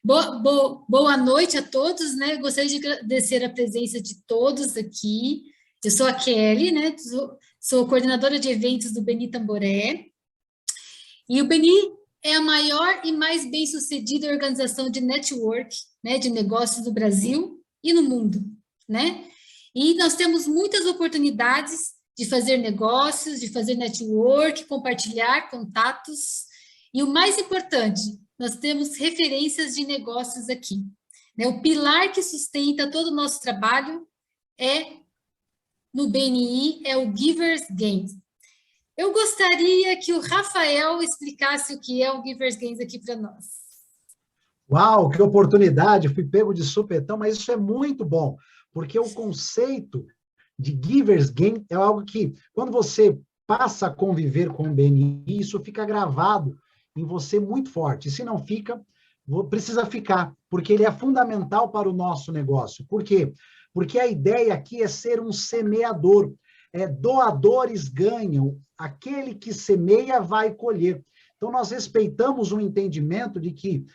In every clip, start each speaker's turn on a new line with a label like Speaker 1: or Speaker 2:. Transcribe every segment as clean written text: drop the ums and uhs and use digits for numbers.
Speaker 1: Boa noite a todos, né? Gostaria de agradecer a presença de todos aqui. Eu sou a Kelly, né? Sou coordenadora de eventos do Beni Tamboré. E o Beni é a maior e mais bem-sucedida organização de network, né, de negócios do Brasil e no mundo, né? E nós temos muitas oportunidades de fazer negócios, de fazer network, compartilhar contatos. E o mais importante, nós temos referências de negócios aqui, né? O pilar que sustenta todo o nosso trabalho no BNI é o Givers Gains. Eu gostaria que o Rafael explicasse o que é o Givers Gains aqui para nós.
Speaker 2: Uau, que oportunidade! Fui pego de supetão, mas isso é muito bom, porque o conceito de Givers Gain é algo que, quando você passa a conviver com o BNI, isso fica gravado em você muito forte. E se não fica, precisa ficar, porque ele é fundamental para o nosso negócio. Por quê? Porque a ideia aqui é ser um semeador. Doadores ganham, aquele que semeia vai colher. Então, nós respeitamos o entendimento de que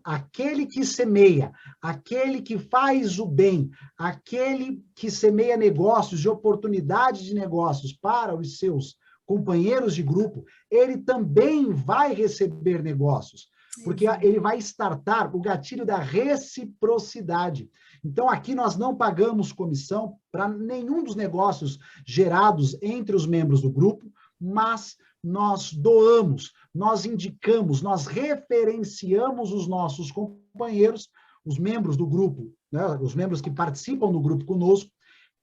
Speaker 2: aquele que semeia, aquele que faz o bem, aquele que semeia negócios e oportunidades de negócios para os seus companheiros de grupo, ele também vai receber negócios, porque ele vai startar o gatilho da reciprocidade. Então, aqui nós não pagamos comissão para nenhum dos negócios gerados entre os membros do grupo, mas nós doamos, nós indicamos, nós referenciamos os nossos companheiros, os membros do grupo, né, os membros que participam do grupo conosco,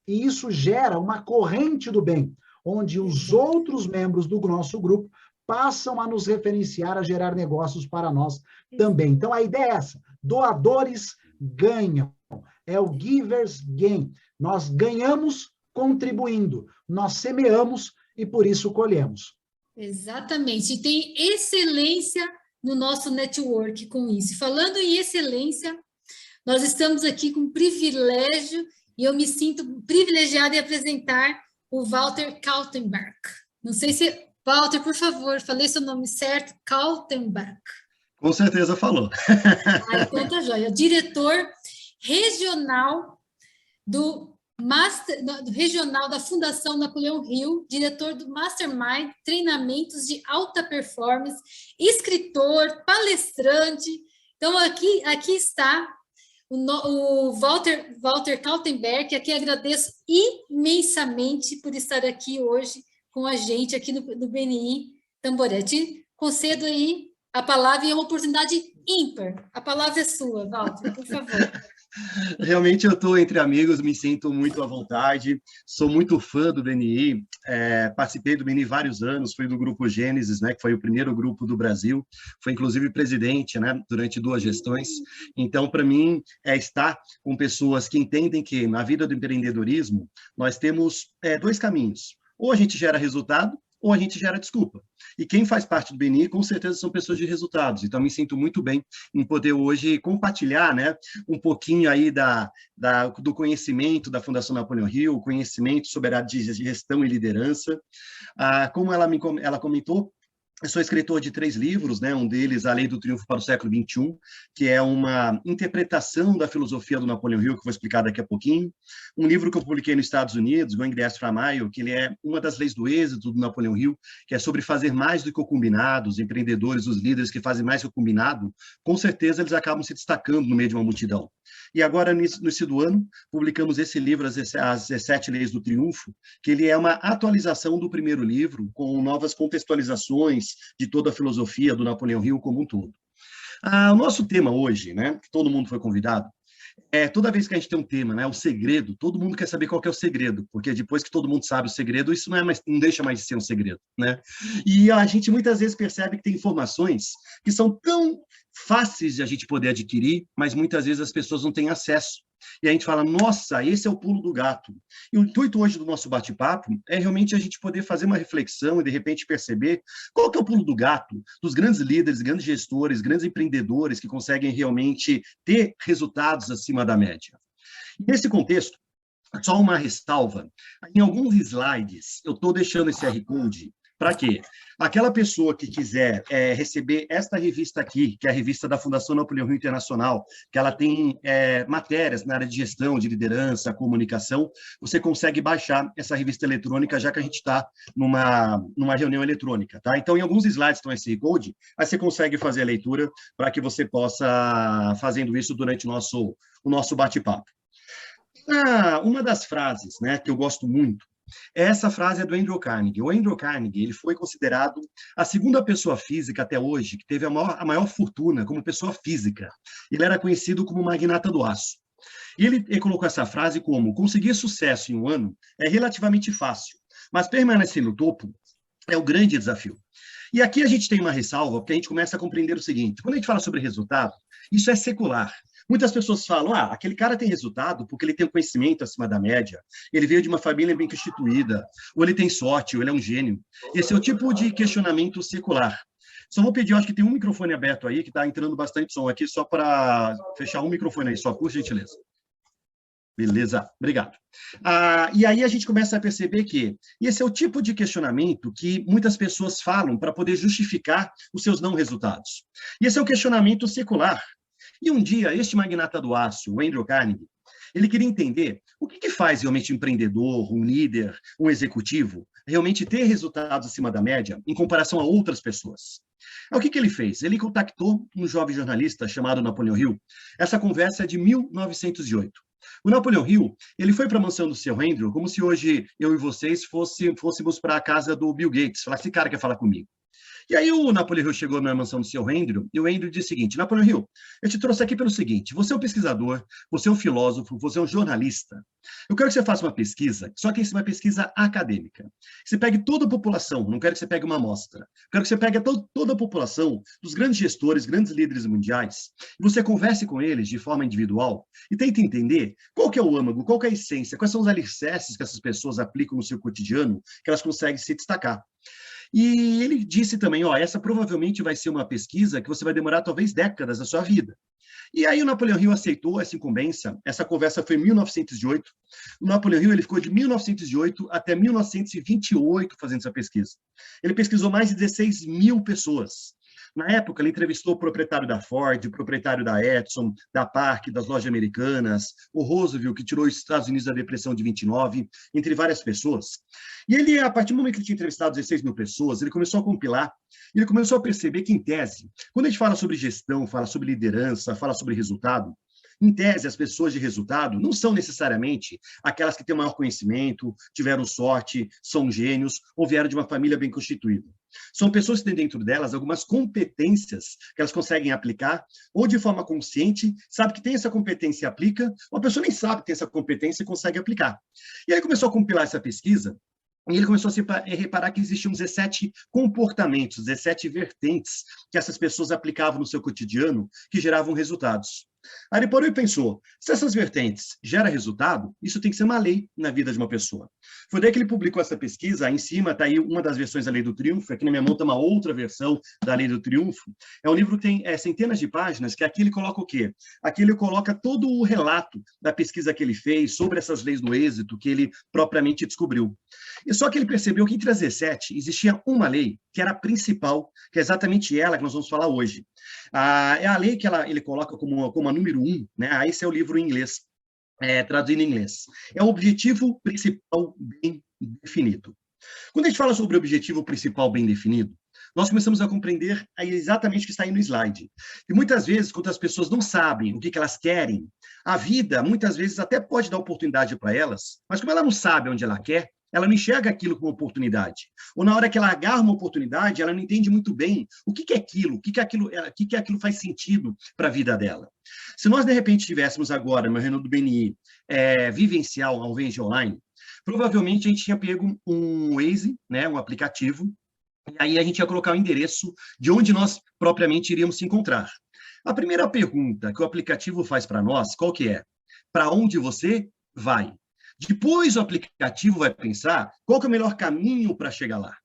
Speaker 2: e isso gera uma corrente do bem, onde os outros membros do nosso grupo passam a nos referenciar, a gerar negócios para nós também. Então, a ideia é essa, doadores ganham, é o Givers Gain. Nós ganhamos contribuindo, nós semeamos e por isso colhemos.
Speaker 1: Exatamente, e tem excelência no nosso network com isso. Falando em excelência, nós estamos aqui com privilégio e eu me sinto privilegiada em apresentar o Walter Kaltenbach. Não sei se... Walter, por favor, falei seu nome certo? Kaltenbach.
Speaker 3: Com certeza falou.
Speaker 1: Então tá joia. Diretor regional regional da Fundação Napoleão Hill, diretor do Mastermind, treinamentos de alta performance, escritor, palestrante. Então, aqui está o Walter Kaltenberg, a quem agradeço imensamente por estar aqui hoje com a gente, aqui no BNI Tamboré. Te concedo aí a palavra e é uma oportunidade ímpar. A palavra é sua, Walter, por favor.
Speaker 3: Realmente eu estou entre amigos, me sinto muito à vontade, sou muito fã do BNI, participei do BNI vários anos, fui do Grupo Gênesis, né, que foi o primeiro grupo do Brasil, foi inclusive presidente, né, durante 2 gestões. Então, para mim, estar com pessoas que entendem que na vida do empreendedorismo nós temos 2 caminhos, ou a gente gera resultado, ou a gente gera desculpa. E quem faz parte do BNI, com certeza, são pessoas de resultados. Então, me sinto muito bem em poder hoje compartilhar, né, um pouquinho aí do conhecimento da Fundação Napoleão Hill, conhecimento sobre a gestão e liderança. Como ela comentou, eu sou escritor de 3 livros, né? Um deles, A Lei do Triunfo para o Século XXI, que é uma interpretação da filosofia do Napoleão Hill, que eu vou explicar daqui a pouquinho. Um livro que eu publiquei nos Estados Unidos, Going the Extra Mile, que ele é uma das leis do êxito do Napoleão Hill, que é sobre fazer mais do que o combinado. Os empreendedores, os líderes que fazem mais do que o combinado, com certeza eles acabam se destacando no meio de uma multidão. E agora, no início do ano, publicamos esse livro, As 17 Leis do Triunfo, que ele é uma atualização do primeiro livro, com novas contextualizações de toda a filosofia do Napoleão Hill como um todo. O nosso tema hoje, né, que todo mundo foi convidado, toda vez que a gente tem um tema, né, o segredo, todo mundo quer saber qual que é o segredo, porque depois que todo mundo sabe o segredo, isso não deixa mais de ser um segredo, né? E a gente muitas vezes percebe que tem informações que são tão fáceis de a gente poder adquirir, mas muitas vezes as pessoas não têm acesso. E a gente fala, nossa, esse é o pulo do gato. E o intuito hoje do nosso bate-papo é realmente a gente poder fazer uma reflexão e, de repente, perceber qual que é o pulo do gato dos grandes líderes, grandes gestores, grandes empreendedores que conseguem realmente ter resultados acima da média. E nesse contexto, só uma ressalva, em alguns slides, eu estou deixando esse QR Code Para quê? Aquela pessoa que quiser receber esta revista aqui, que é a revista da Fundação Napoleão Hill Internacional, que ela tem matérias na área de gestão, de liderança, comunicação, você consegue baixar essa revista eletrônica, já que a gente está numa reunião eletrônica, tá? Então, em alguns slides estão esse code, aí você consegue fazer a leitura para que você possa fazendo isso durante o nosso bate-papo. Uma das frases, né, que eu gosto muito, essa frase é do Andrew Carnegie. O Andrew Carnegie, ele foi considerado a segunda pessoa física até hoje que teve a maior fortuna como pessoa física. Ele era conhecido como magnata do aço. E ele colocou essa frase como: conseguir sucesso em um ano é relativamente fácil, mas permanecer no topo é o grande desafio. E aqui a gente tem uma ressalva, porque a gente começa a compreender o seguinte: quando a gente fala sobre resultado, isso é secular. Muitas pessoas falam, aquele cara tem resultado porque ele tem um conhecimento acima da média, ele veio de uma família bem constituída, ou ele tem sorte, ou ele é um gênio. Esse é o tipo de questionamento secular. Só vou pedir, eu acho que tem um microfone aberto aí, que está entrando bastante som aqui, só para fechar um microfone aí, só por gentileza. Beleza, obrigado. E aí a gente começa a perceber que esse é o tipo de questionamento que muitas pessoas falam para poder justificar os seus não resultados. E esse é o questionamento secular. E um dia, este magnata do aço, o Andrew Carnegie, ele queria entender o que faz realmente um empreendedor, um líder, um executivo, realmente ter resultados acima da média em comparação a outras pessoas. O que ele fez? Ele contactou um jovem jornalista chamado Napoleão Hill. Essa conversa é de 1908. O Napoleão Hill, ele foi para a mansão do seu Andrew como se hoje eu e vocês fôssemos para a casa do Bill Gates. Falar, esse cara quer falar comigo. E aí o Napoleão Hill chegou na mansão do seu Andrew, e o Andrew disse o seguinte: Napoleão Hill, eu te trouxe aqui pelo seguinte, você é um pesquisador, você é um filósofo, você é um jornalista. Eu quero que você faça uma pesquisa, só que isso é uma pesquisa acadêmica. Você pegue toda a população, não quero que você pegue uma amostra. Quero que você pegue toda a população dos grandes gestores, grandes líderes mundiais, e você converse com eles de forma individual e tente entender qual que é o âmago, qual que é a essência, quais são os alicerces que essas pessoas aplicam no seu cotidiano, que elas conseguem se destacar. E ele disse também, essa provavelmente vai ser uma pesquisa que você vai demorar talvez décadas da sua vida. E aí o Napoleão Hill aceitou essa incumbência, essa conversa foi em 1908, o Napoleão Hill ele ficou de 1908 até 1928 fazendo essa pesquisa. Ele pesquisou mais de 16 mil pessoas. Na época, ele entrevistou o proprietário da Ford, o proprietário da Edison, da Park, das lojas americanas, o Roosevelt, que tirou os Estados Unidos da depressão de 29, entre várias pessoas. E ele, a partir do momento que ele tinha entrevistado 16 mil pessoas, ele começou a compilar, ele começou a perceber que, em tese, quando a gente fala sobre gestão, fala sobre liderança, fala sobre resultado, em tese, as pessoas de resultado não são necessariamente aquelas que têm maior conhecimento, tiveram sorte, são gênios ou vieram de uma família bem constituída. São pessoas que têm dentro delas algumas competências que elas conseguem aplicar, ou de forma consciente, sabe que tem essa competência e aplica, ou a pessoa nem sabe que tem essa competência e consegue aplicar. E aí começou a compilar essa pesquisa, e ele começou a reparar que existiam 17 comportamentos, 17 vertentes que essas pessoas aplicavam no seu cotidiano que geravam resultados. Aí ele parou e pensou, se essas vertentes geram resultado, isso tem que ser uma lei na vida de uma pessoa. Foi daí que ele publicou essa pesquisa, aí em cima está aí uma das versões da Lei do Triunfo, aqui na minha mão está uma outra versão da Lei do Triunfo. É um livro que tem centenas de páginas, que aqui ele coloca o quê? Aqui ele coloca todo o relato da pesquisa que ele fez sobre essas leis do êxito que ele propriamente descobriu. E só que ele percebeu que entre as 17 existia uma lei que era a principal, que é exatamente ela que nós vamos falar hoje. É a lei que ele coloca como a número 1, né? Esse é o livro em inglês, traduzido em inglês. É o objetivo principal bem definido. Quando a gente fala sobre o objetivo principal bem definido, nós começamos a compreender exatamente o que está aí no slide. E muitas vezes, quando as pessoas não sabem o que elas querem, a vida, muitas vezes, até pode dar oportunidade para elas, mas como ela não sabe onde ela quer, ela não enxerga aquilo como oportunidade. Ou na hora que ela agarra uma oportunidade, ela não entende muito bem o que é aquilo, o que aquilo faz sentido para a vida dela. Se nós, de repente, tivéssemos agora, no reino do BNI, vivencial ao invés de online, provavelmente a gente tinha pego um Waze, né, um aplicativo, e aí a gente ia colocar o endereço de onde nós propriamente iríamos se encontrar. A primeira pergunta que o aplicativo faz para nós, qual que é? Para onde você vai? Depois o aplicativo vai pensar qual que é o melhor caminho para chegar lá.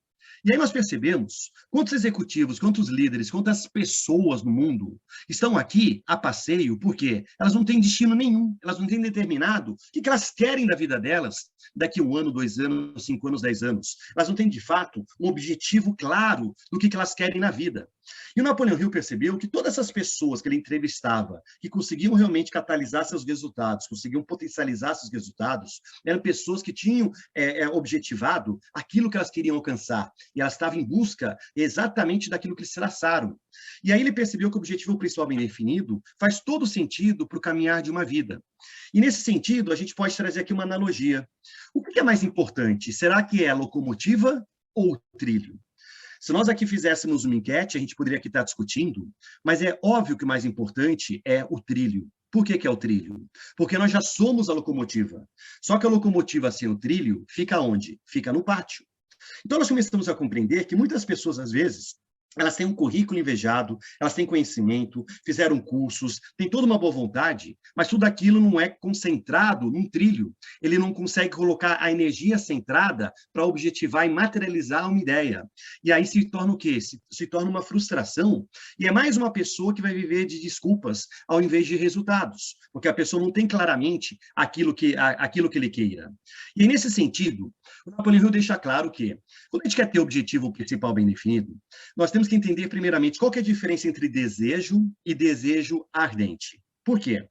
Speaker 3: E aí nós percebemos quantos executivos, quantos líderes, quantas pessoas no mundo estão aqui a passeio, porque elas não têm destino nenhum, elas não têm determinado o que elas querem da vida delas daqui 1 ano, 2 anos, 5 anos, 10 anos. Elas não têm, de fato, um objetivo claro do que elas querem na vida. E o Napoleão Hill percebeu que todas essas pessoas que ele entrevistava, que conseguiam realmente catalisar seus resultados, conseguiam potencializar seus resultados, eram pessoas que tinham objetivado aquilo que elas queriam alcançar. E elas estavam em busca exatamente daquilo que eles traçaram. E aí ele percebeu que o objetivo principal bem definido faz todo sentido para o caminhar de uma vida. E nesse sentido, a gente pode trazer aqui uma analogia. O que é mais importante? Será que é a locomotiva ou o trilho? Se nós aqui fizéssemos uma enquete, a gente poderia aqui estar discutindo, mas é óbvio que o mais importante é o trilho. Por que é o trilho? Porque nós já somos a locomotiva. Só que a locomotiva sem o trilho fica onde? Fica no pátio. Então nós começamos a compreender que muitas pessoas, às vezes, elas têm um currículo invejado, elas têm conhecimento, fizeram cursos, têm toda uma boa vontade, mas tudo aquilo não é concentrado num trilho. Ele não consegue colocar a energia centrada para objetivar e materializar uma ideia. E aí se torna o quê? Se torna uma frustração, e é mais uma pessoa que vai viver de desculpas ao invés de resultados, porque a pessoa não tem claramente aquilo que ele queira. E nesse sentido, o Napoleão Hill deixa claro que, quando a gente quer ter o objetivo principal bem definido, nós temos que entender, primeiramente, qual que é a diferença entre desejo e desejo ardente. Por quê?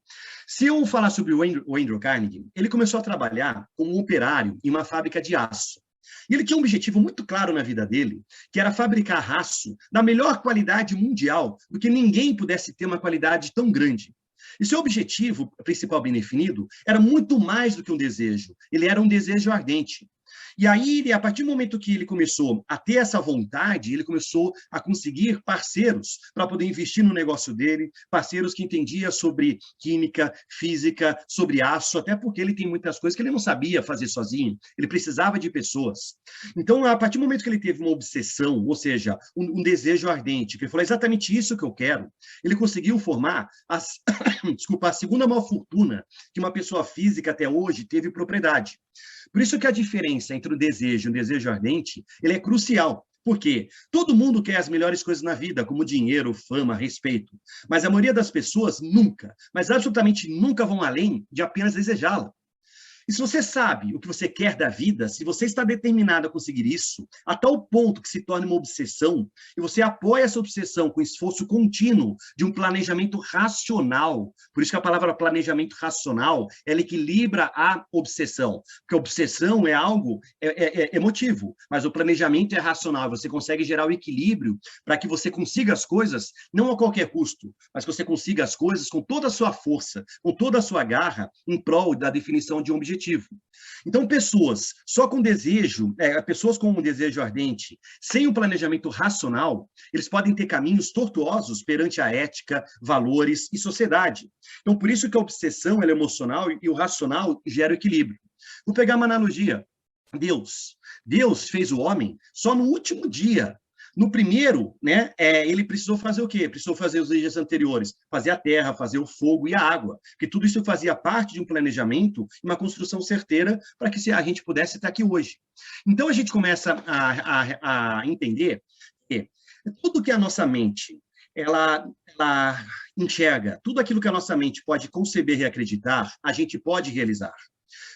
Speaker 3: Se eu falar sobre o Andrew Carnegie, ele começou a trabalhar como um operário em uma fábrica de aço. E ele tinha um objetivo muito claro na vida dele, que era fabricar aço da melhor qualidade mundial, do que ninguém pudesse ter uma qualidade tão grande. E seu objetivo principal bem definido era muito mais do que um desejo. Ele era um desejo ardente. E aí, a partir do momento que ele começou a ter essa vontade, ele começou a conseguir parceiros para poder investir no negócio dele, parceiros que entendiam sobre química, física, sobre aço, até porque ele tem muitas coisas que ele não sabia fazer sozinho, ele precisava de pessoas. Então, a partir do momento que ele teve uma obsessão, ou seja, um desejo ardente, que ele falou exatamente isso que eu quero, ele conseguiu formar a segunda maior fortuna que uma pessoa física até hoje teve propriedade. Por isso que a diferença entre o desejo e o desejo ardente, ele é crucial. Por quê? Todo mundo quer as melhores coisas na vida, como dinheiro, fama, respeito. Mas a maioria das pessoas nunca, mas absolutamente nunca vão além de apenas desejá-la. E se você sabe o que você quer da vida, se você está determinado a conseguir isso, a tal ponto que se torne uma obsessão, e você apoia essa obsessão com esforço contínuo de um planejamento racional, por isso que a palavra planejamento racional, ela equilibra a obsessão, porque a obsessão é algo emotivo, mas o planejamento é racional, você consegue gerar o equilíbrio para que você consiga as coisas, não a qualquer custo, mas que você consiga as coisas com toda a sua força, com toda a sua garra, em prol da definição de um objetivo. Então, pessoas só com desejo, pessoas com um desejo ardente, sem o planejamento racional, eles podem ter caminhos tortuosos perante a ética, valores e sociedade. Então, por isso que a obsessão ela é emocional e o racional gera o equilíbrio. Vou pegar uma analogia. Deus fez o homem só no último dia. No primeiro, né, ele precisou fazer o quê? Precisou fazer os dias anteriores, fazer a terra, fazer o fogo e a água, porque tudo isso fazia parte de um planejamento, uma construção certeira para que a gente pudesse estar aqui hoje. Então, a gente começa a entender que tudo que a nossa mente ela enxerga, tudo aquilo que a nossa mente pode conceber e acreditar, a gente pode realizar.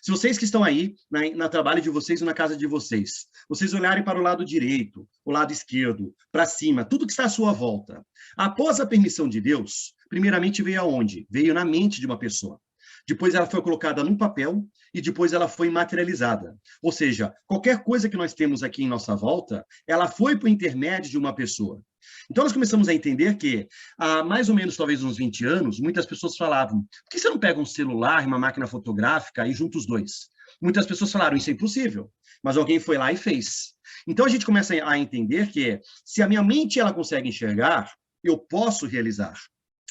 Speaker 3: Se vocês que estão aí, no trabalho de vocês ou na casa de vocês, vocês olharem para o lado direito, o lado esquerdo, para cima, tudo que está à sua volta, após a permissão de Deus, primeiramente veio aonde? Veio na mente de uma pessoa. Depois ela foi colocada num papel e depois ela foi materializada. Ou seja, qualquer coisa que nós temos aqui em nossa volta, ela foi por intermédio de uma pessoa. Então, nós começamos a entender que, há mais ou menos, talvez uns 20 anos, muitas pessoas falavam, por que você não pega um celular, uma máquina fotográfica e junta os dois? Muitas pessoas falaram, isso é impossível, mas alguém foi lá e fez. Então, a gente começa a entender que, se a minha mente ela consegue enxergar, eu posso realizar.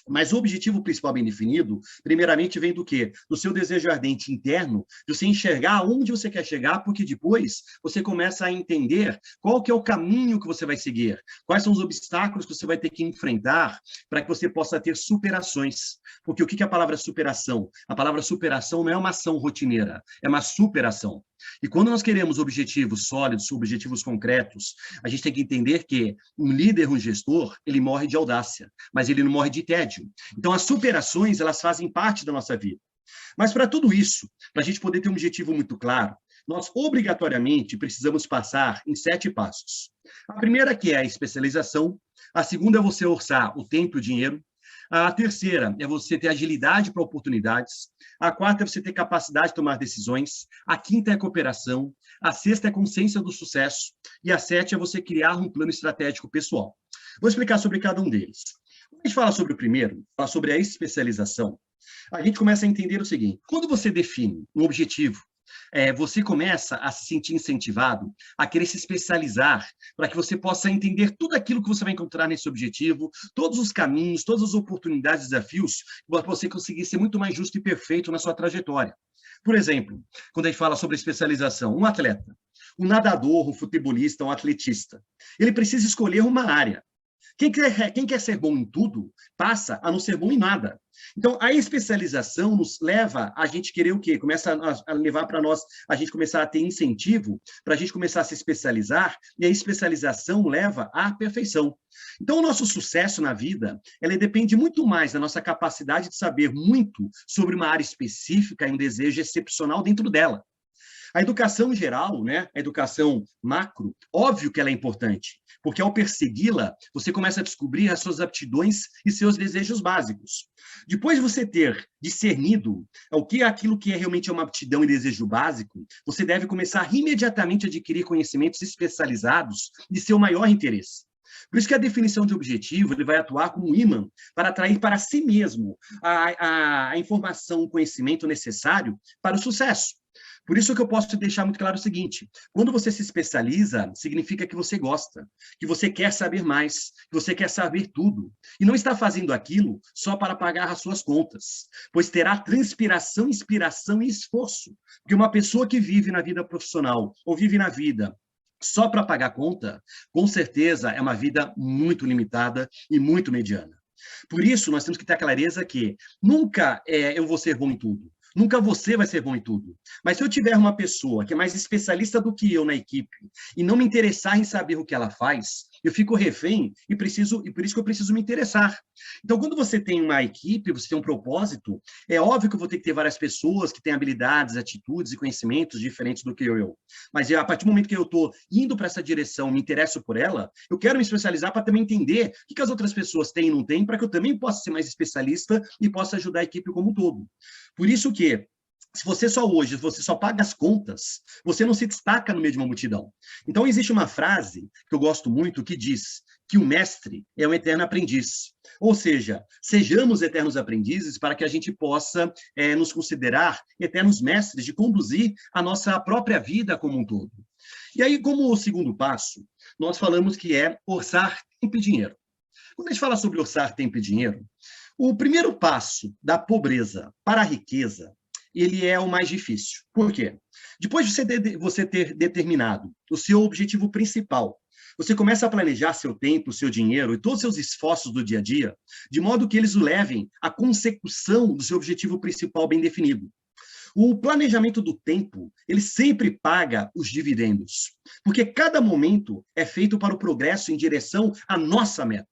Speaker 3: Mas o objetivo principal bem definido, primeiramente, vem do quê? Do seu desejo ardente interno, de você enxergar onde você quer chegar, porque depois você começa a entender qual que é o caminho que você vai seguir, quais são os obstáculos que você vai ter que enfrentar para que você possa ter superações. Porque o que é a palavra superação? A palavra superação não é uma ação rotineira, é uma superação. E quando nós queremos objetivos sólidos, objetivos concretos, a gente tem que entender que um líder, um gestor, ele morre de audácia, mas ele não morre de tédio. Então, as superações, elas fazem parte da nossa vida. Mas para tudo isso, para a gente poder ter um objetivo muito claro, nós obrigatoriamente precisamos passar em 7 passos. A primeira que é a especialização, a segunda é você orçar o tempo e o dinheiro, a terceira é você ter agilidade para oportunidades, a quarta é você ter capacidade de tomar decisões, a quinta é a cooperação, a sexta é a consciência do sucesso e a 7 é você criar um plano estratégico pessoal. Vou explicar sobre cada um deles. Quando a gente fala sobre o primeiro, fala sobre a especialização, a gente começa a entender o seguinte: quando você define um objetivo, você começa a se sentir incentivado a querer se especializar para que você possa entender tudo aquilo que você vai encontrar nesse objetivo, todos os caminhos, todas as oportunidades, desafios, para você conseguir ser muito mais justo e perfeito na sua trajetória. Por exemplo, quando a gente fala sobre especialização, um atleta, um nadador, um futebolista, um atletista, ele precisa escolher uma área. Quem quer ser bom em tudo, passa a não ser bom em nada. Então, a especialização nos leva a gente querer o quê? Começa a levar para nós, a gente começar a ter incentivo para a gente começar a se especializar, e a especialização leva à perfeição. Então, o nosso sucesso na vida, ele depende muito mais da nossa capacidade de saber muito sobre uma área específica e um desejo excepcional dentro dela. A educação geral, né, a educação macro, óbvio que ela é importante, porque ao persegui-la, você começa a descobrir as suas aptidões e seus desejos básicos. Depois de você ter discernido o que é aquilo que é realmente uma aptidão e desejo básico, você deve começar imediatamente a adquirir conhecimentos especializados de seu maior interesse. Por isso que a definição de objetivo ele vai atuar como um ímã para atrair para si mesmo a informação, o conhecimento necessário para o sucesso. Por isso que eu posso te deixar muito claro o seguinte: quando você se especializa, significa que você gosta, que você quer saber mais, que você quer saber tudo. E não está fazendo aquilo só para pagar as suas contas, pois terá transpiração, inspiração e esforço. Porque uma pessoa que vive na vida profissional ou vive na vida só para pagar conta, com certeza é uma vida muito limitada e muito mediana. Por isso, nós temos que ter a clareza que nunca eu vou ser bom em tudo. Nunca você vai ser bom em tudo. Mas se eu tiver uma pessoa que é mais especialista do que eu na equipe e não me interessar em saber o que ela faz, eu fico refém e por isso que eu preciso me interessar. Então, quando você tem uma equipe, você tem um propósito, é óbvio que eu vou ter que ter várias pessoas que têm habilidades, atitudes e conhecimentos diferentes do que eu. Mas a partir do momento que eu estou indo para essa direção, me interesso por ela, eu quero me especializar para também entender o que as outras pessoas têm e não têm, para que eu também possa ser mais especialista e possa ajudar a equipe como um todo. Por isso que, se você só paga as contas, você não se destaca no meio de uma multidão. Então, existe uma frase que eu gosto muito que diz que o mestre é um eterno aprendiz. Ou seja, sejamos eternos aprendizes para que a gente possa nos considerar eternos mestres de conduzir a nossa própria vida como um todo. E aí, como o segundo passo, nós falamos que é orçar tempo e dinheiro. Quando a gente fala sobre orçar tempo e dinheiro, o primeiro passo da pobreza para a riqueza, ele é o mais difícil. Por quê? Depois de você ter determinado o seu objetivo principal, você começa a planejar seu tempo, seu dinheiro e todos os seus esforços do dia a dia, de modo que eles o levem à consecução do seu objetivo principal bem definido. O planejamento do tempo, ele sempre paga os dividendos, porque cada momento é feito para o progresso em direção à nossa meta.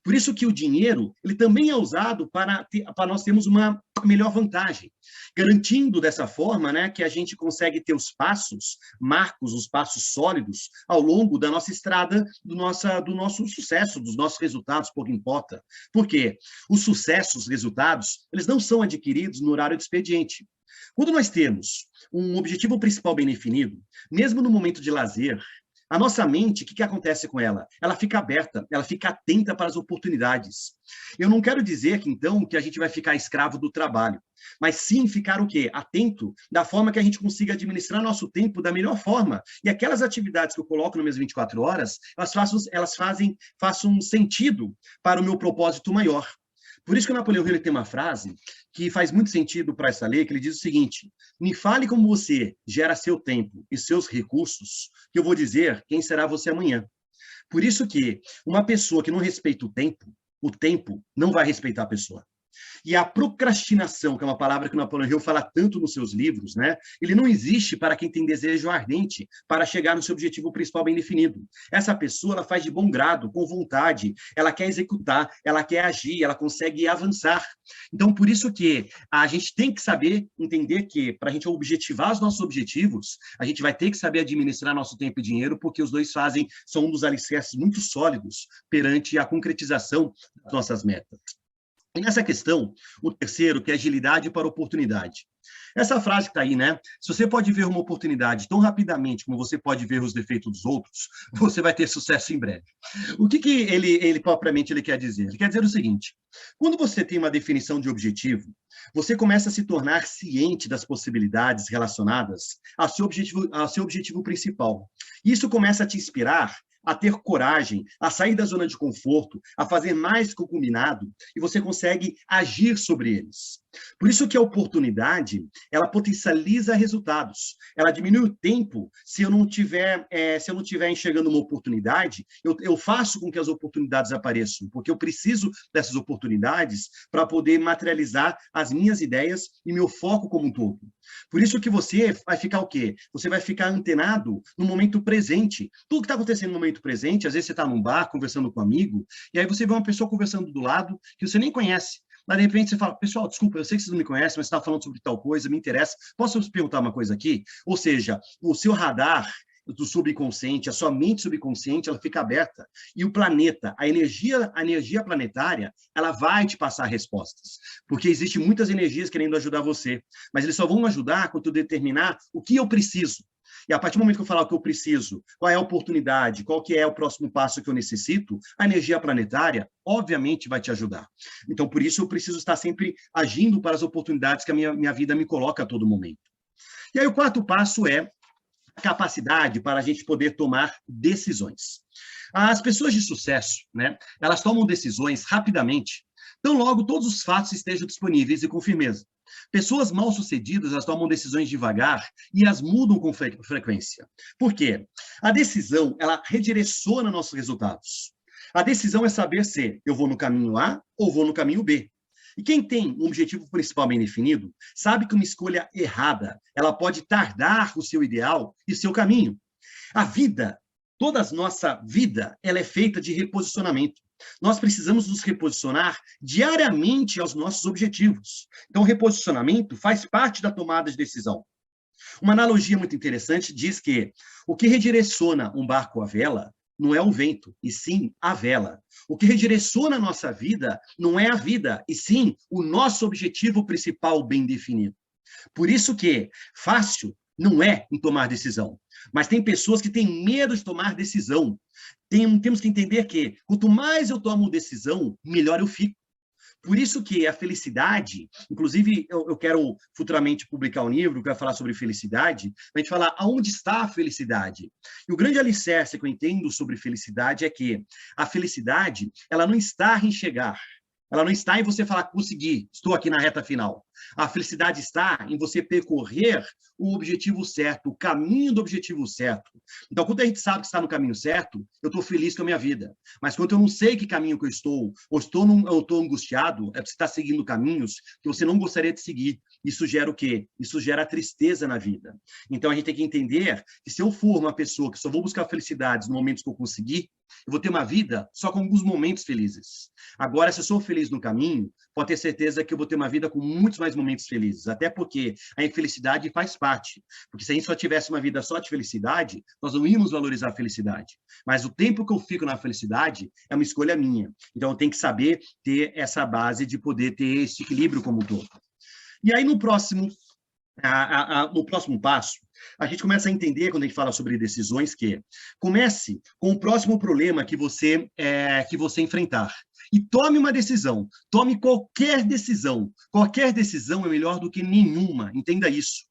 Speaker 3: Por isso que o dinheiro ele também é usado para nós termos uma melhor vantagem, garantindo dessa forma, né, que a gente consegue ter os passos, marcos, os passos sólidos ao longo da nossa estrada, do nosso sucesso, dos nossos resultados, pouco importa. Por quê? Os sucessos, os resultados, eles não são adquiridos no horário de expediente. Quando nós temos um objetivo principal bem definido, mesmo no momento de lazer, a nossa mente, o que acontece com ela? Ela fica aberta, ela fica atenta para as oportunidades. Eu não quero dizer que, então, que a gente vai ficar escravo do trabalho, mas sim ficar o quê? Atento da forma que a gente consiga administrar nosso tempo da melhor forma. E aquelas atividades que eu coloco nas minhas 24 horas, elas façam sentido para o meu propósito maior. Por isso que o Napoleão Hill tem uma frase que faz muito sentido para essa lei, que ele diz o seguinte: me fale como você gera seu tempo e seus recursos, que eu vou dizer quem será você amanhã. Por isso que uma pessoa que não respeita o tempo não vai respeitar a pessoa. E a procrastinação, que é uma palavra que o Napoleão Hill fala tanto nos seus livros, né? Ele não existe para quem tem desejo ardente para chegar no seu objetivo principal bem definido. Essa pessoa, ela faz de bom grado, com vontade, ela quer executar, ela quer agir, ela consegue avançar. Então, por isso que a gente tem que saber entender que, para a gente objetivar os nossos objetivos, a gente vai ter que saber administrar nosso tempo e dinheiro, porque os dois são um dos alicerces muito sólidos perante a concretização das nossas metas. E nessa questão, o terceiro, que é agilidade para oportunidade. Essa frase que está aí, né? Se você pode ver uma oportunidade tão rapidamente como você pode ver os defeitos dos outros, você vai ter sucesso em breve. O que ele propriamente ele quer dizer? Ele quer dizer o seguinte: quando você tem uma definição de objetivo, você começa a se tornar ciente das possibilidades relacionadas ao seu objetivo principal. Isso começa a te inspirar a ter coragem, a sair da zona de conforto, a fazer mais que o combinado, e você consegue agir sobre eles. Por isso que a oportunidade, ela potencializa resultados. Ela diminui o tempo. Se eu não tiver enxergando uma oportunidade, eu faço com que as oportunidades apareçam, porque eu preciso dessas oportunidades para poder materializar as minhas ideias e meu foco como um todo. Por isso que você vai ficar o quê? Você vai ficar antenado no momento presente. Tudo que está acontecendo no momento presente, às vezes você está num bar conversando com um amigo, e aí você vê uma pessoa conversando do lado que você nem conhece. Mas, de repente, você fala: pessoal, desculpa, eu sei que vocês não me conhecem, mas você está falando sobre tal coisa, me interessa. Posso te perguntar uma coisa aqui? Ou seja, o seu radar do subconsciente, a sua mente subconsciente, ela fica aberta. E o planeta, a energia planetária, ela vai te passar respostas. Porque existem muitas energias querendo ajudar você. Mas eles só vão ajudar quando eu determinar o que eu preciso. E a partir do momento que eu falar o que eu preciso, qual é a oportunidade, qual que é o próximo passo que eu necessito, a energia planetária, obviamente, vai te ajudar. Então, por isso, eu preciso estar sempre agindo para as oportunidades que a minha vida me coloca a todo momento. E aí, o quarto passo é a capacidade para a gente poder tomar decisões. As pessoas de sucesso, né, elas tomam decisões rapidamente, tão logo todos os fatos estejam disponíveis e com firmeza. Pessoas mal-sucedidas, elas tomam decisões devagar e as mudam com frequência. Por quê? A decisão, ela redireciona nossos resultados. A decisão é saber se eu vou no caminho A ou vou no caminho B. E quem tem um objetivo principal bem definido, sabe que uma escolha errada, ela pode tardar o seu ideal e o seu caminho. A vida, toda a nossa vida, ela é feita de reposicionamento. Nós precisamos nos reposicionar diariamente aos nossos objetivos. Então, o reposicionamento faz parte da tomada de decisão. Uma analogia muito interessante diz que o que redireciona um barco à vela não é o vento, e sim a vela. O que redireciona a nossa vida não é a vida, e sim o nosso objetivo principal bem definido. Por isso que fácil não é em tomar decisão, mas tem pessoas que têm medo de tomar decisão. Temos que entender que quanto mais eu tomo decisão, melhor eu fico. Por isso que a felicidade, inclusive eu quero futuramente publicar um livro que vai falar sobre felicidade, a gente falar aonde está a felicidade. E o grande alicerce que eu entendo sobre felicidade é que a felicidade, ela não está em chegar, ela não está em você falar: consegui, estou aqui na reta final. A felicidade está em você percorrer o objetivo certo, o caminho do objetivo certo. Então, quando a gente sabe que está no caminho certo, eu estou feliz com a minha vida. Mas quando eu não sei que caminho que eu estou, ou estou angustiado, é porque você está seguindo caminhos que você não gostaria de seguir. Isso gera o quê? Isso gera tristeza na vida. Então, a gente tem que entender que se eu for uma pessoa que só vou buscar felicidades no momento que eu conseguir, eu vou ter uma vida só com alguns momentos felizes. Agora, se eu sou feliz no caminho, pode ter certeza que eu vou ter uma vida com muitos mais momentos felizes. Até porque a infelicidade faz parte. Porque se a gente só tivesse uma vida só de felicidade, nós não íamos valorizar a felicidade. Mas o tempo que eu fico na felicidade é uma escolha minha. Então, eu tenho que saber ter essa base de poder ter esse equilíbrio como um todo. E aí, no próximo passo, a gente começa a entender, quando a gente fala sobre decisões, que comece com o próximo problema que você enfrentar. E tome uma decisão. Tome qualquer decisão. Qualquer decisão é melhor do que nenhuma. Entenda isso.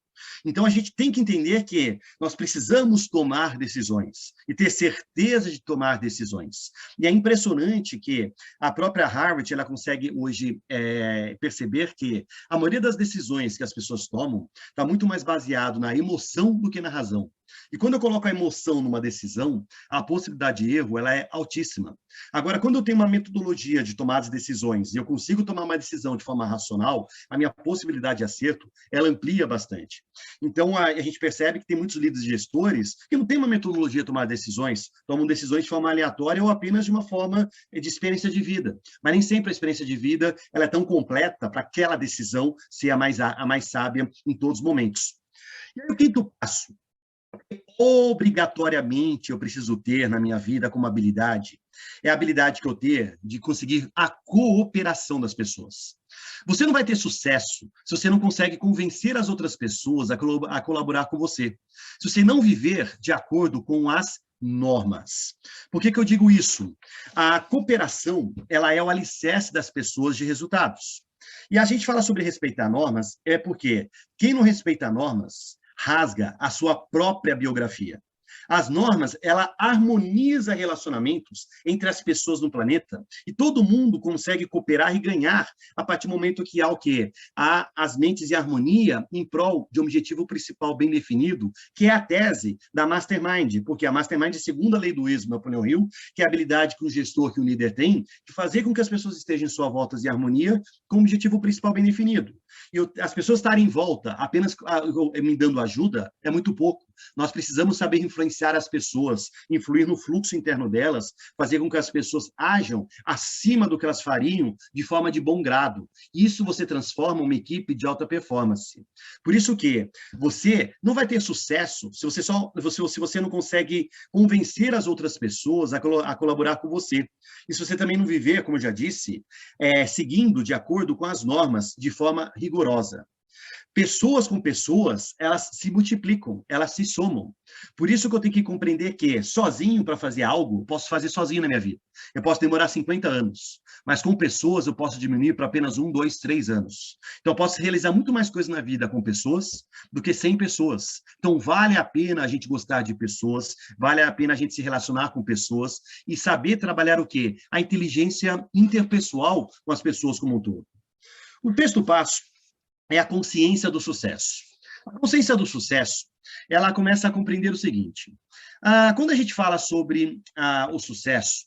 Speaker 3: Então, a gente tem que entender que nós precisamos tomar decisões e ter certeza de tomar decisões. E é impressionante que a própria Harvard ela consegue hoje perceber que a maioria das decisões que as pessoas tomam está muito mais baseado na emoção do que na razão. E quando eu coloco a emoção numa decisão, a possibilidade de erro ela é altíssima. Agora, quando eu tenho uma metodologia de tomar as decisões e eu consigo tomar uma decisão de forma racional, a minha possibilidade de acerto, ela amplia bastante. Então, a gente percebe que tem muitos líderes e gestores que não têm uma metodologia de tomar decisões, tomam decisões de forma aleatória ou apenas de uma forma de experiência de vida. Mas nem sempre a experiência de vida ela é tão completa para aquela decisão ser a mais sábia em todos os momentos. E aí, o quinto passo, obrigatoriamente eu preciso ter na minha vida como habilidade, é a habilidade que eu tenho de conseguir a cooperação das pessoas. Você não vai ter sucesso se você não consegue convencer as outras pessoas a colaborar com você. Se você não viver de acordo com as normas. Por que que eu digo isso? A cooperação, ela é o alicerce das pessoas de resultados. E a gente fala sobre respeitar normas, é porque quem não respeita normas, rasga a sua própria biografia. As normas, ela harmoniza relacionamentos entre as pessoas no planeta e todo mundo consegue cooperar e ganhar a partir do momento que há o quê? Há as mentes em harmonia em prol de um objetivo principal bem definido, que é a tese da Mastermind, porque a Mastermind é a segunda lei do Ismo, Napoleão Hill, que é a habilidade que um gestor, que um líder tem, de fazer com que as pessoas estejam em sua volta em harmonia com o objetivo principal bem definido. E as pessoas estarem em volta apenas me dando ajuda é muito pouco. Nós precisamos saber influenciar as pessoas, influir no fluxo interno delas, fazer com que as pessoas ajam acima do que elas fariam de forma de bom grado. Isso você transforma uma equipe de alta performance. Por isso que você não vai ter sucesso se você não consegue convencer as outras pessoas a colaborar com você. E se você também não viver, como eu já disse, seguindo de acordo com as normas de forma rigorosa. Pessoas com pessoas, elas se multiplicam, elas se somam. Por isso que eu tenho que compreender que sozinho para fazer algo, posso fazer sozinho na minha vida. Eu posso demorar 50 anos, mas com pessoas eu posso diminuir para apenas 1, 2, 3 anos. Então eu posso realizar muito mais coisas na vida com pessoas do que sem pessoas. Então vale a pena a gente gostar de pessoas, vale a pena a gente se relacionar com pessoas e saber trabalhar o quê? A inteligência interpessoal com as pessoas como um todo. O sexto passo é a consciência do sucesso. A consciência do sucesso, ela começa a compreender o seguinte. Quando a gente fala sobre o sucesso,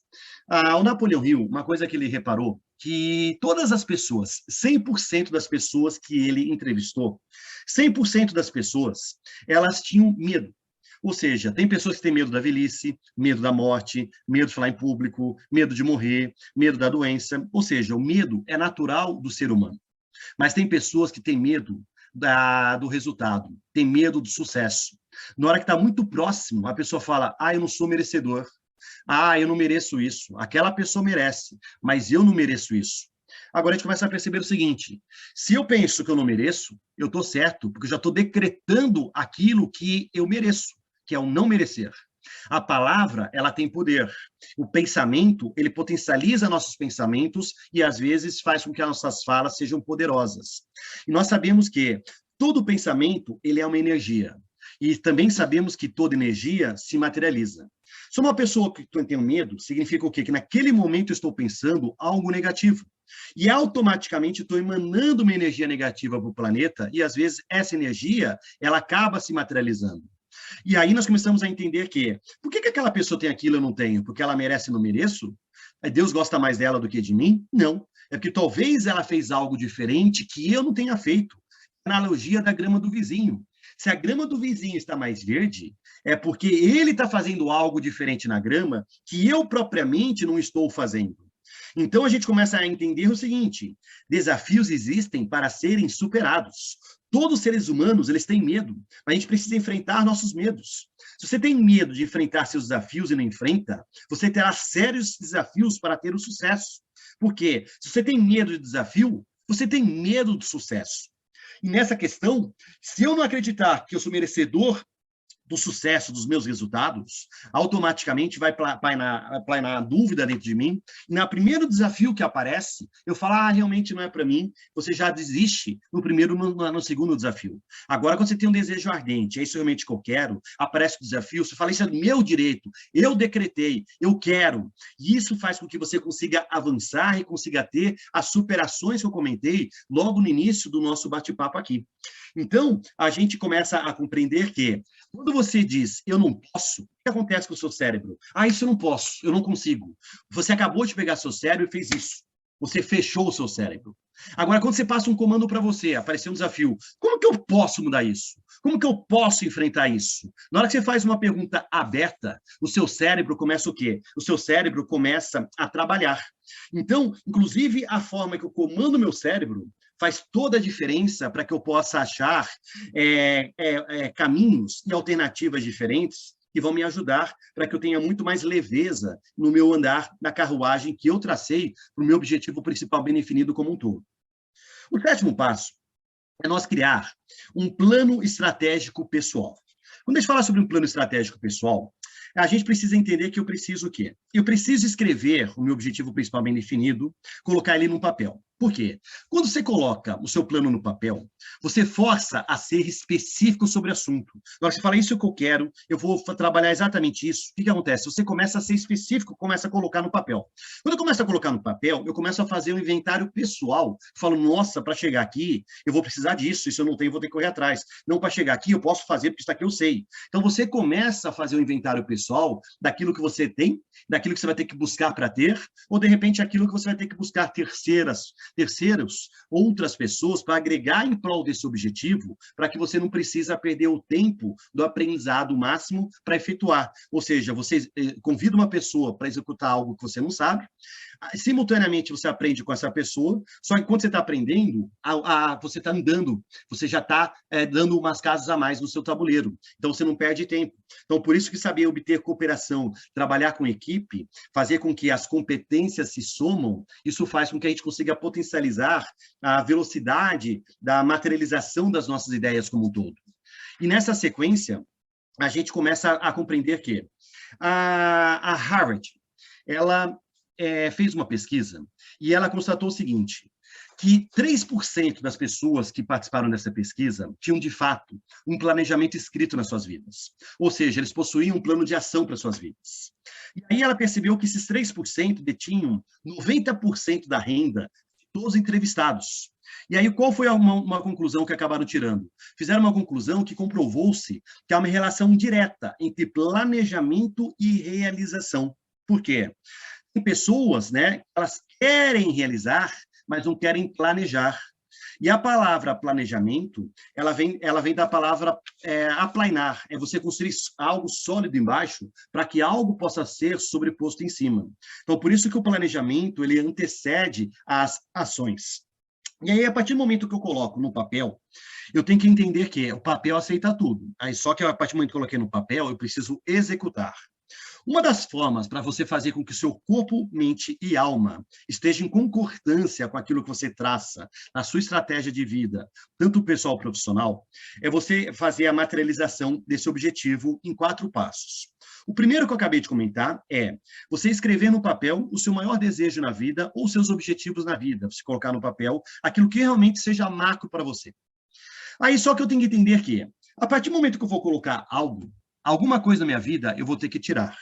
Speaker 3: o Napoleão Hill, uma coisa que ele reparou, que todas as pessoas, 100% das pessoas que ele entrevistou, 100% das pessoas, elas tinham medo. Ou seja, tem pessoas que têm medo da velhice, medo da morte, medo de falar em público, medo de morrer, medo da doença. Ou seja, o medo é natural do ser humano. Mas tem pessoas que têm medo do resultado, tem medo do sucesso. Na hora que está muito próximo, a pessoa fala, eu não sou merecedor, eu não mereço isso, aquela pessoa merece, mas eu não mereço isso. Agora a gente começa a perceber o seguinte, se eu penso que eu não mereço, eu estou certo, porque eu já estou decretando aquilo que eu mereço, que é o não merecer. A palavra, ela tem poder. O pensamento, ele potencializa nossos pensamentos e, às vezes, faz com que as nossas falas sejam poderosas. E nós sabemos que todo pensamento, ele é uma energia. E também sabemos que toda energia se materializa. Se uma pessoa que tem medo, significa o quê? Que naquele momento eu estou pensando algo negativo. E automaticamente estou emanando uma energia negativa para o planeta e, às vezes, essa energia, ela acaba se materializando. E aí nós começamos a entender que, por que aquela pessoa tem aquilo e eu não tenho? Porque ela merece e não mereço? Deus gosta mais dela do que de mim? Não. É porque talvez ela fez algo diferente que eu não tenha feito. Analogia da grama do vizinho. Se a grama do vizinho está mais verde, é porque ele está fazendo algo diferente na grama que eu propriamente não estou fazendo. Então a gente começa a entender o seguinte, desafios existem para serem superados. Todos os seres humanos, eles têm medo, mas a gente precisa enfrentar nossos medos. Se você tem medo de enfrentar seus desafios e não enfrenta, você terá sérios desafios para ter o sucesso. Por quê? Se você tem medo de desafio, você tem medo do sucesso. E nessa questão, se eu não acreditar que eu sou merecedor do sucesso dos meus resultados, automaticamente vai plainar dúvida dentro de mim. E no primeiro desafio que aparece, eu falo, realmente não é para mim, você já desiste no primeiro, no segundo desafio. Agora, quando você tem um desejo ardente, é isso realmente que eu quero, aparece o desafio, você fala, isso é meu direito, eu decretei, eu quero. E isso faz com que você consiga avançar e consiga ter as superações que eu comentei logo no início do nosso bate-papo aqui. Então, a gente começa a compreender que, quando você diz, eu não posso, o que acontece com o seu cérebro? Ah, isso eu não posso, eu não consigo. Você acabou de pegar seu cérebro e fez isso. Você fechou o seu cérebro. Agora, quando você passa um comando para você, apareceu um desafio, como que eu posso mudar isso? Como que eu posso enfrentar isso? Na hora que você faz uma pergunta aberta, o seu cérebro começa o quê? O seu cérebro começa a trabalhar. Então, inclusive, a forma que eu comando meu cérebro faz toda a diferença para que eu possa achar caminhos e alternativas diferentes que vão me ajudar para que eu tenha muito mais leveza no meu andar na carruagem que eu tracei para o meu objetivo principal bem definido como um todo. O 7º passo é nós criar um plano estratégico pessoal. Quando a gente fala sobre um plano estratégico pessoal, a gente precisa entender que eu preciso o quê? Eu preciso escrever o meu objetivo principal bem definido, colocar ele no papel. Por quê? Quando você coloca o seu plano no papel, você força a ser específico sobre o assunto. Na hora que você fala, isso é o que eu quero, eu vou trabalhar exatamente isso, o que acontece? Você começa a ser específico, começa a colocar no papel. Quando eu começo a colocar no papel, eu começo a fazer um inventário pessoal. Eu falo, nossa, para chegar aqui, eu vou precisar disso, isso eu não tenho, vou ter que correr atrás. Não, para chegar aqui, eu posso fazer, porque isso aqui eu sei. Então, você começa a fazer um inventário pessoal daquilo que você tem, daquilo que você vai ter que buscar para ter, ou, de repente, aquilo que você vai ter que buscar terceiros, outras pessoas, para agregar em prol desse objetivo, para que você não precisa perder o tempo do aprendizado máximo para efetuar. Ou seja, você convida uma pessoa para executar algo que você não sabe, simultaneamente você aprende com essa pessoa, só que quando você está aprendendo, você está andando, você já está dando umas casas a mais no seu tabuleiro, então você não perde tempo. Então, por isso que saber obter cooperação, trabalhar com equipe, fazer com que as competências se somam, isso faz com que a gente consiga potencializar a velocidade da materialização das nossas ideias como um todo. E nessa sequência, a gente começa a compreender que a Harvard, ela fez uma pesquisa e ela constatou o seguinte, que 3% das pessoas que participaram dessa pesquisa tinham, de fato, um planejamento escrito nas suas vidas. Ou seja, eles possuíam um plano de ação para suas vidas. E aí ela percebeu que esses 3% detinham 90% da renda de todos os entrevistados. E aí, qual foi uma conclusão que acabaram tirando? Fizeram uma conclusão que comprovou-se que há uma relação direta entre planejamento e realização. Por quê? Tem pessoas, né, elas querem realizar, mas não querem planejar. E a palavra planejamento, ela vem da palavra aplainar, é você construir algo sólido embaixo para que algo possa ser sobreposto em cima. Então, por isso que o planejamento, ele antecede as ações. E aí, a partir do momento que eu coloco no papel, eu tenho que entender que o papel aceita tudo. Aí, só que a partir do momento que eu coloquei no papel, eu preciso executar. Uma das formas para você fazer com que o seu corpo, mente e alma estejam em concordância com aquilo que você traça na sua estratégia de vida, tanto pessoal como profissional, é você fazer a materialização desse objetivo em 4 passos. O primeiro que eu acabei de comentar é você escrever no papel o seu maior desejo na vida ou seus objetivos na vida, você colocar no papel aquilo que realmente seja macro para você. Aí só que eu tenho que entender que, a partir do momento que eu vou colocar alguma coisa na minha vida, eu vou ter que tirar.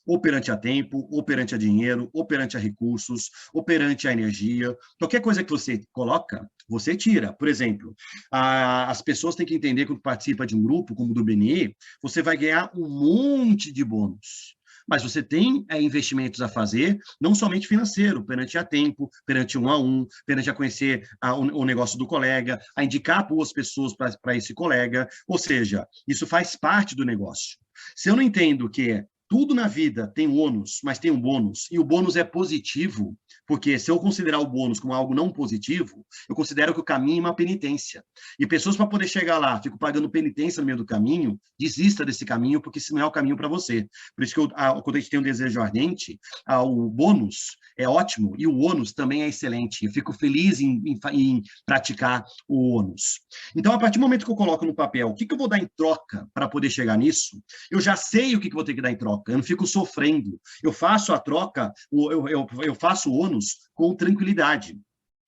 Speaker 3: Ou perante a tempo, ou perante a dinheiro, ou perante a recursos, ou perante a energia. Qualquer coisa que você coloca, você tira. Por exemplo, as pessoas têm que entender que quando participa de um grupo, como o do BNI, você vai ganhar um monte de bônus. Mas você tem investimentos a fazer, não somente financeiro, perante a tempo, perante 1-a-1, perante a conhecer o negócio do colega, a indicar boas pessoas para esse colega, ou seja, isso faz parte do negócio. Se eu não entendo que tudo na vida tem ônus, mas tem um bônus, e o bônus é positivo, porque se eu considerar o bônus como algo não positivo, eu considero que o caminho é uma penitência. E pessoas, para poder chegar lá, ficam pagando penitência no meio do caminho, desista desse caminho, porque esse não é o caminho para você. Por isso que quando a gente tem um desejo ardente, o bônus é ótimo, e o ônus também é excelente. Eu fico feliz em praticar o ônus. Então, a partir do momento que eu coloco no papel o que eu vou dar em troca para poder chegar nisso, eu já sei o que eu vou ter que dar em troca. Eu não fico sofrendo. Eu faço a troca, eu faço o ônus com tranquilidade.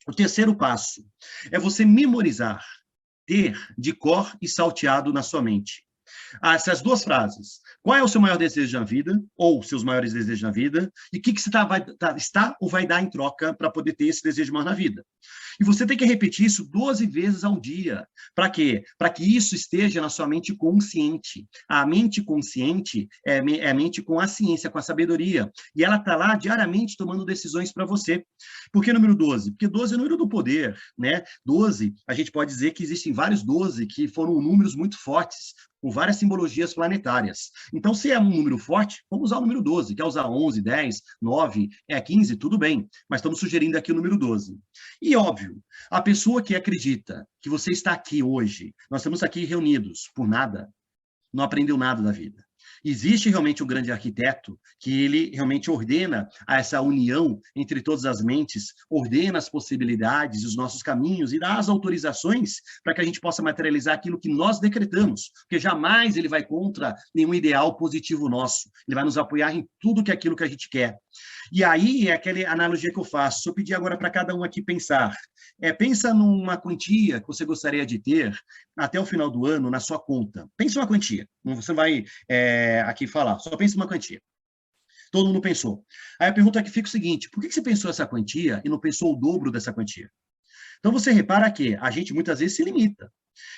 Speaker 3: O terceiro passo é você memorizar, ter de cor e salteado na sua mente. Essas duas frases. Qual é o seu maior desejo na vida, ou seus maiores desejos na vida, e o que você está ou vai dar em troca para poder ter esse desejo maior na vida? E você tem que repetir isso 12 vezes ao dia. Para quê? Para que isso esteja na sua mente consciente. A mente consciente é a mente com a ciência, com a sabedoria. E ela está lá diariamente tomando decisões para você. Por que número 12? Porque 12 é o número do poder, né? 12, a gente pode dizer que existem vários 12 que foram números muito fortes, com várias simbologias planetárias. Então, se é um número forte, vamos usar o número 12. Quer usar 11, 10, 9, 15, tudo bem. Mas estamos sugerindo aqui o número 12. E, óbvio, a pessoa que acredita que você está aqui hoje, nós estamos aqui reunidos por nada, não aprendeu nada da vida. Existe realmente um grande arquiteto que ele realmente ordena essa união entre todas as mentes, ordena as possibilidades, os nossos caminhos e dá as autorizações para que a gente possa materializar aquilo que nós decretamos, porque jamais ele vai contra nenhum ideal positivo nosso, ele vai nos apoiar em tudo que é aquilo que a gente quer. E aí é aquela analogia que eu faço. Se eu pedir agora para cada um aqui pensar, pensa numa quantia que você gostaria de ter até o final do ano na sua conta. Pensa uma quantia. Você vai aqui falar, só pensa uma quantia. Todo mundo pensou. Aí a pergunta que fica é o seguinte, por que você pensou essa quantia e não pensou o dobro dessa quantia? Então você repara que a gente muitas vezes se limita.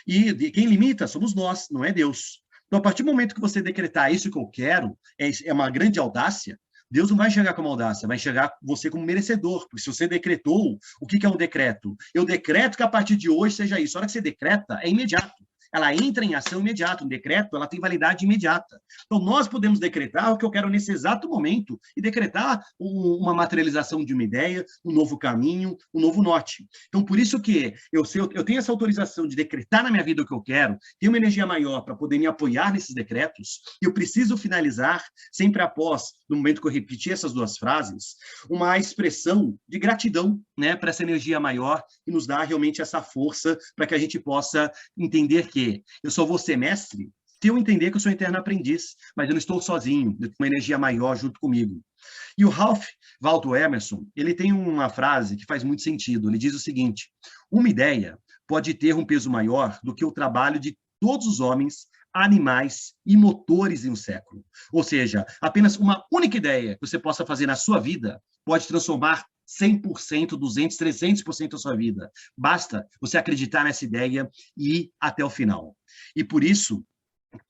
Speaker 3: E quem limita somos nós, não é Deus. Então, a partir do momento que você decretar isso que eu quero, é uma grande audácia, Deus não vai enxergar como audácia, vai enxergar você como merecedor, porque se você decretou, o que é um decreto? Eu decreto que a partir de hoje seja isso. A hora que você decreta, é imediato. Ela entra em ação imediata. Um decreto, ela tem validade imediata. Então, nós podemos decretar o que eu quero nesse exato momento e decretar uma materialização de uma ideia, um novo caminho, um novo norte. Então, por isso que eu tenho essa autorização de decretar na minha vida o que eu quero, tenho uma energia maior para poder me apoiar nesses decretos, e eu preciso finalizar, sempre após, no momento que eu repetir essas duas frases, uma expressão de gratidão, né, para essa energia maior que nos dá realmente essa força para que a gente possa entender que eu só vou ser mestre se eu entender que eu sou eterno aprendiz, mas eu não estou sozinho, eu tenho uma energia maior junto comigo. E o Ralph Waldo Emerson, ele tem uma frase que faz muito sentido. Ele diz o seguinte: uma ideia pode ter um peso maior do que o trabalho de todos os homens, animais e motores em um século. Ou seja, apenas uma única ideia que você possa fazer na sua vida pode transformar 100%, 200%, 300% da sua vida. Basta você acreditar nessa ideia e ir até o final. E por isso,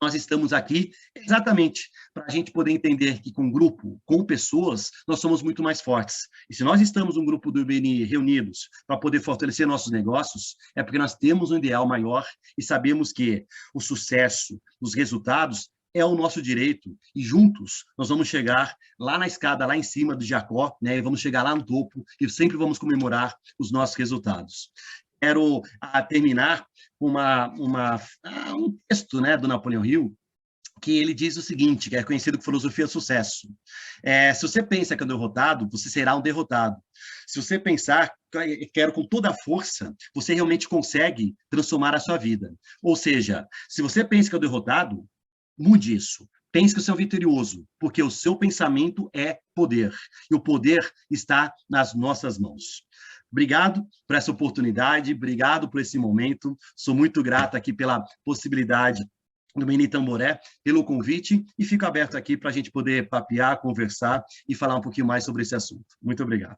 Speaker 3: nós estamos aqui exatamente para a gente poder entender que com grupo, com pessoas, nós somos muito mais fortes. E se nós estamos um grupo do BNI reunidos para poder fortalecer nossos negócios, é porque nós temos um ideal maior e sabemos que o sucesso, os resultados, é o nosso direito, e juntos nós vamos chegar lá na escada, lá em cima do Jacó, né, e vamos chegar lá no topo, e sempre vamos comemorar os nossos resultados. Quero terminar com um texto, né, do Napoleão Hill, que ele diz o seguinte, que é conhecido como filosofia do sucesso. Se você pensa que é um derrotado, você será um derrotado. Se você pensar, quero com toda a força, você realmente consegue transformar a sua vida. Ou seja, se você pensa que é um derrotado, mude isso. Pense que você é um vitorioso, porque o seu pensamento é poder. E o poder está nas nossas mãos. Obrigado por essa oportunidade, obrigado por esse momento. Sou muito grato aqui pela possibilidade do BNI Tamboré, pelo convite, e fico aberto aqui para a gente poder papear, conversar e falar um pouquinho mais sobre esse assunto. Muito obrigado.